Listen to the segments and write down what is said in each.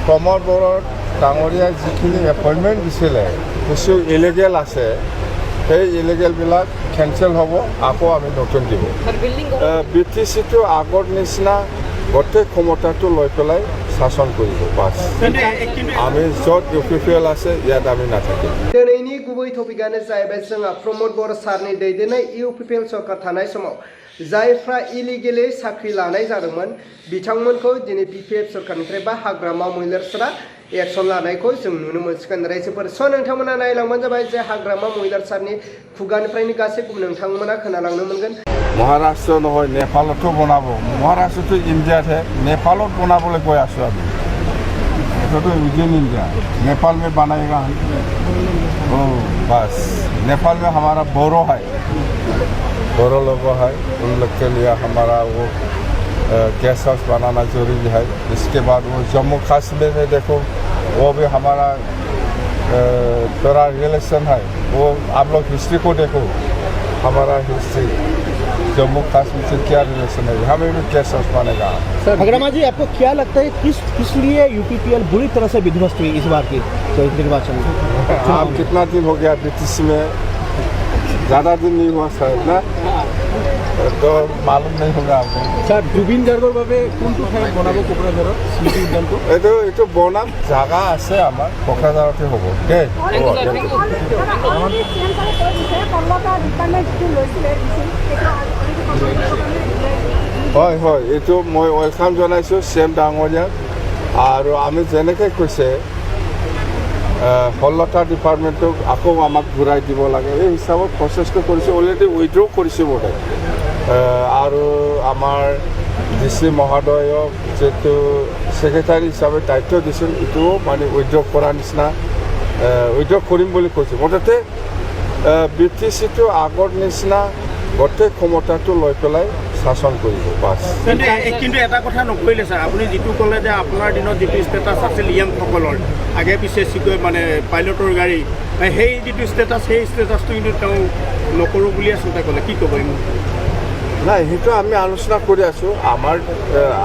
প্ৰমোদ বড়ো ডাঙৰীয়াই যিখিনি এপইণ্টমেণ্ট দিছিলে কিছু ইলিগেল আছে, সেই ইলিগেলবিলাক কেঞ্চেল হ'ব, আকৌ আমি নতুন দিব। BTCটো আগৰ নিচিনা গোটেই ক্ষমতাটো লৈ পেলাই শাসন কৰিব বাছ। আমি য'ত UPPL আছে ইয়াত আমি নাথাকিম। दिनैनि गुबै टपिकआनो जाहैबाय जोंहा प्रमोद बर' सारनि दैदेननाय UPPL सरकार थानाय समाव जायफ्रा इलिगेलै साख्रि लानाय जादोंमोन बिथांमोनखौ दिनै BPF सरकारनिफ्राय बा हाग्रामा महिलार्सफोरा एक्सन लानायखौ जों नुनो मोनसिगोन रायजोफोर। स' नोंथांमोना नायलांबानो जाबाय जे हाग्रामा महिलार्सनि खुगानिफ्रायनो गासैखौबो नोंथांमोना खोनालांनो मोनगोन। মহাৰাষ্ট্ৰ নহয় নেপালতো বনাব, মহাৰাষ্ট্ৰটো ইণ্ডিয়াতহে, নেপালত বনাবলৈ কৈ আছোঁ আমি। এইটোতো উইদিন इंडिया, नेपाल में बनाएगा हम। बस नेपाल में हमारा बोरो है, बोरो लोगों है, उन लोग के लिए हमारा वो गेस्ट हाउस बनाना जरूरी है। इसके बाद वो जम्मू कश्मीर में देखो वो भी हमारा थोड़ा रिलेशन है, वो आप लोग हिस्ट्री को देखो, हमारा हिस्ट्री जम्मू कश्मीर से क्या रिलेशन है, हमें भी गेस्ट हाउस बनेगा। अग्रमा जी आपको क्या लगता है किस लिए UPPL बुरी तरह से विध्वस्त हुई इस बार की निर्वाचन में? आप कितना दिन हो गया BTC में? ज़्यादा दिन नहीं हुआ शायद ना, तो मालूम नहीं होगा आपको। सर जुबिन गार्गर भावे কোনটো ঠাইত বনাব কোকৰাঝাৰত স্মৃতি উদ্যানটো? এইটো বনাম জাগা আছে আমাৰ কোকৰাঝাৰতে হ'ব। হয় হয়, এইটো মই ৱেলকাম জনাইছোঁ CM ডাঙৰীয়াক। আৰু আমি যেনেকৈ কৈছে 16টা ডিপাৰ্টমেণ্টক আকৌ আমাক ঘূৰাই দিব লাগে, এই হিচাপত প্ৰচেছটো কৰিছোঁ, অলৰেডি উইড্ৰ কৰিছোঁ বোধহয়। আৰু আমাৰ DC মহোদয়ক যিটো ছেক্ৰেটাৰী হিচাপে দায়িত্ব দিছিল এইটোও মানে উইড্ৰ কৰাৰ নিচিনা উইড্ৰ কৰিম বুলি কৈছোঁ। মুঠতে BTCটো আগৰ নিচিনা গোটেই ক্ষমতাটো লৈ পেলাই শাসন কৰিব বাছ। কিন্তু এটা কথা নকৰিলে ছাৰ, আপুনি যিটো ক'লে যে আপোনাৰ দিনত যিটো ষ্টেটাছ আছিল য়াংসকলৰ আগে পিছে মানে পাইলটৰ গাড়ী, সেই যিটো ষ্টেটাছ সেই ষ্টেটাছটো কিন্তু তেওঁ নকৰোঁ বুলি আচলতে ক'লে, কি ক'ব? নাই, সেইটো আমি আলোচনা কৰি আছোঁ।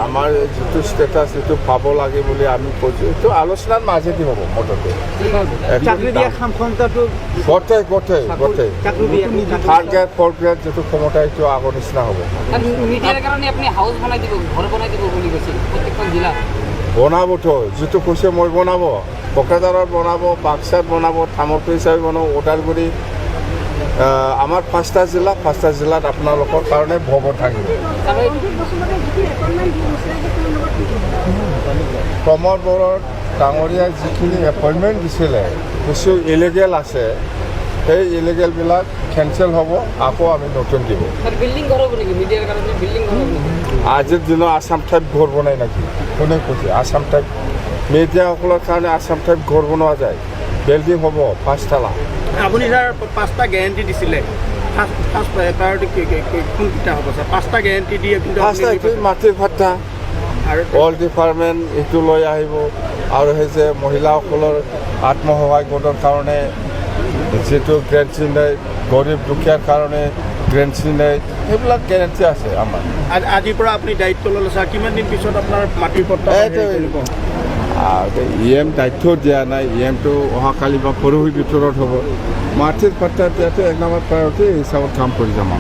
আমাৰ যিটো ষ্টেটাছ সেইটো পাব লাগে বুলি আমি কৈছোঁ, সেইটো আলোচনাৰ মাজেদি হ'ব। মুঠতে গোটেই থাৰ্ড গ্ৰেড ফ'ৰ্থ গ্ৰেড যিটো ক্ষমতা সেইটো আগৰ নিচিনা হ'ব। বনাবতো যিটো কৈছে মই বনাব, কোকৰাঝাৰত বনাব, বাক্সাত বনাব, থামৰটো হিচাপে বনাব, ওদালগুৰি, আমাৰ 5টা জিলাত আপোনালোকৰ কাৰণে ভৱন থাকিব। প্ৰমোদ বড়ো ডাঙৰীয়াই যিখিনি এপইণ্টমেণ্ট দিছিলে কিছু ইলিগেল আছে, সেই ইলিগেলবিলাক কেঞ্চেল হ'ব, আকৌ আমি নতুন দিব। আজিৰ দিনত আছাম টাইপ ঘৰ বনাই নেকি? কোনে কৈছে আছাম টাইপ? মিডিয়াসকলৰ কাৰণে আছাম টাইপ ঘৰ বনোৱা যায়, বিল্ডিং হ'ব 5 তালা। আপুনি ছাৰ 5টা গেৰেণ্টি দিছিলে, ফাৰ্ষ্ট প্ৰায়ৰিটি কোনকেইটা হ'ব ছাৰ? 5টা গেৰেণ্টি দিয়ে, কিন্তু মাটিৰ ভাত্তা আৰু অল ডিপাৰ্টমেণ্ট এইটো লৈ আহিব। আৰু সেই যে মহিলাসকলৰ আত্মসহায়ক গোটৰ কাৰণে যিটো গ্ৰেণ্ড চিনাই, গৰীব দুখীয়াৰ কাৰণে গ্ৰেণ্ড চিনাই, সেইবিলাক গেৰেণ্টি আছে আমাৰ। আজিৰ পৰা আপুনি দায়িত্ব ল'লে ছাৰ, কিমান দিন পিছত আপোনাৰ মাটিৰ পট্টা? EM দায়িত্ব দিয়া নাই, EMটো অহাকালি বা পৰহি ভিতৰত হ'ব। মাটিৰ পাত্তা দিয়াটো 1 নম্বৰ প্ৰায়ৰিটি হিচাপত কাম কৰি যাম।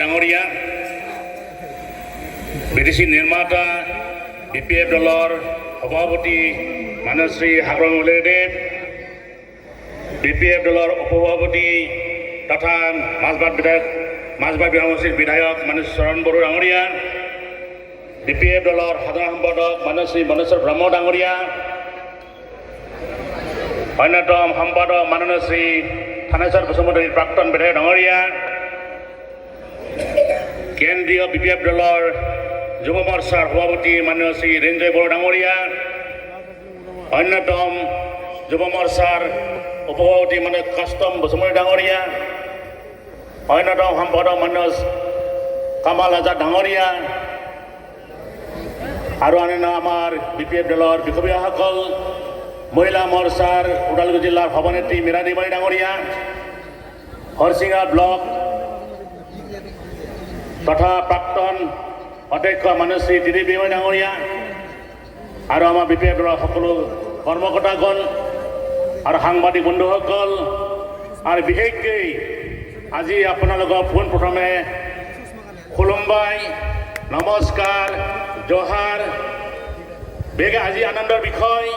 ডাঙৰীয়া BTC নিৰ্মাতা BPF দলৰ সভাপতি মানশ্ৰী হাগ্ৰাম মহোদয়দেৱ, BPF দলৰ উপসভাপতি তথা মাজবাট বিধানসভাৰ বিধায়ক মানশ্ৰী চৰণ বড়ো ডাঙৰীয়া, BPF দলৰ সাধাৰণ সম্পাদক মানশ্ৰী মনেশ্বৰ ব্ৰহ্ম ডাঙৰীয়া, অন্যতম সম্পাদক মাননীয় শ্ৰী থানেশ্বৰ বসুমতাৰী প্ৰাক্তন বিধায়ক ডাঙৰীয়া, কেন্দ্ৰীয় BPF দলৰ যুৱ মৰ্চাৰ সভাপতি মাননীয় শ্ৰী ৰেঞ্জয় বড়ো ডাঙৰীয়া, অন্যতম যুৱ মৰ্চাৰ উপসভাপতি মাননীয় কাষ্টম বসুমতাৰী ডাঙৰীয়া, অন্যতম সম্পাদক মাননীয় কামাল আজাদ ডাঙৰীয়া, আৰু অন্যান্য আমাৰ BPF দলৰ বিষয়ববীয়াসকল, মহিলা মৰ্চাৰ ওদালগুৰি জিলাৰ সভানেত্ৰী মীৰা দেৱাৰী ডাঙৰীয়া, হৰচিঙা ব্লক তথা প্ৰাক্তন অধ্যক্ষ মানশ্ৰী দিলীপ দেৱাৰী ডাঙৰীয়া, আৰু আমাৰ BPF দলৰ সকলো কৰ্মকৰ্তাগণ আৰু সাংবাদিক বন্ধুসকল আৰু বিশেষকৈ আজি আপোনালোকক পোনপ্ৰথমে খুলুমবাই নমস্কাৰ জোহাৰ বেগে আজি আনন্দৰ বিষয়